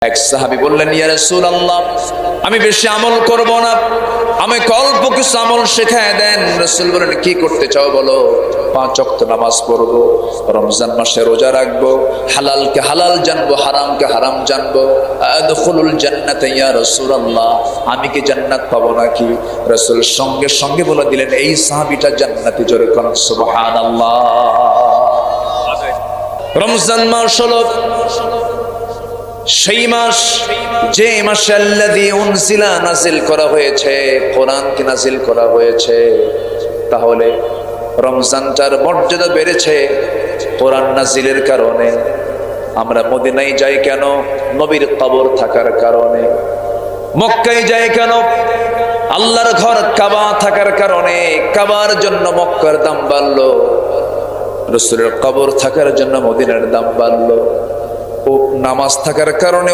এক সাহাবী বললেন, ইয়া রাসূলুল্লাহ, আমি বেশি আমল করব না, আমাকে অল্প কিছু আমল শেখায় দেন। রাসূল বলেন, কি করতে চাও বলো? 5 ওয়াক্ত নামাজ পড়বো, রমজান মাসে রোজা রাখবো, হালালকে হালাল জানবো, হারামকে হারাম জানবো। আদখুলুল জান্নাতা ইয়া রাসূলুল্লাহ, আমি কি জান্নাত পাবো নাকি? রাসূল সঙ্গে সঙ্গে বলে দিলেন, এই সাহাবীটা জান্নাতে। জোরে কোন সুবহানাল্লাহ। রমজান মাস হলো সেই মাস যে মাসে আল্লাযী উনজিলা নাজিল করা হয়েছে, কোরআনকে নাজিল করা হয়েছে। তাহলে রমজানটার মর্যাদা বেড়েছে কোরআন নাজিলের কারণে। আমরা মদিনায় যাই কেন? নবীর কবর থাকার কারণে। মক্কায় যাই কেন? আল্লাহর ঘর কাবা থাকার কারণে। কাবার জন্য মক্কার দাম বাড়লো, রাসূলের কবর থাকার জন্য মদিনার দাম বাড়লো। ও নামাজ থাকার কারণে